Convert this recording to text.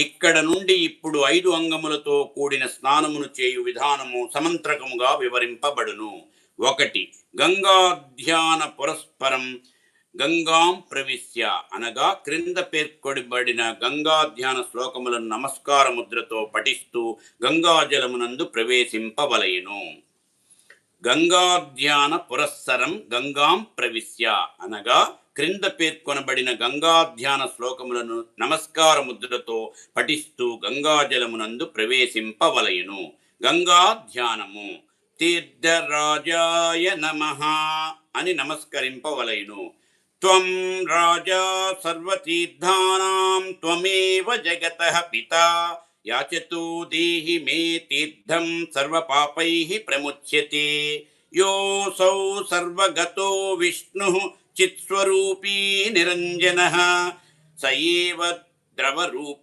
ఇక్కడ నుండి ఇప్పుడు 5 అంగములతో కూడిన స్నానమును చేయు విధానము సమంత్రకముగా వివరింపబడును. 1. గంగాధ్యాన పురస్పరం గంగాం ప్రవిశ్య అనగా క్రింద పేర్కొనబడిన గంగాధ్యాన శ్లోకములను నమస్కార ముద్రతో పఠిస్తూ గంగాజలమునందు ప్రవేశింపవలయును. గంగాధ్యాన పురస్సరం గంగాం ప్రవిశ్య అనగా క్రింద పేర్కొనబడిన గంగాధ్యాన శ్లోకములను నమస్కార ముద్రతో పఠిస్తూ గంగాజలమునందు ప్రవేశింపవలయును. గంగాధ్యానము తీర్థరాజాయ నమః అని నమస్కరింపవలయును. త్వం రాజా సర్వతీర్థానాం త్వమేవ జగతః పితా యాచతో దేహి మే తీర్థం సర్వపాపైః ప్రముచ్యతే. యోసౌ సర్వగతో విష్ణుః చిత్స్వరూపీ నిరంజనః స ఏవ ద్రవరూపీ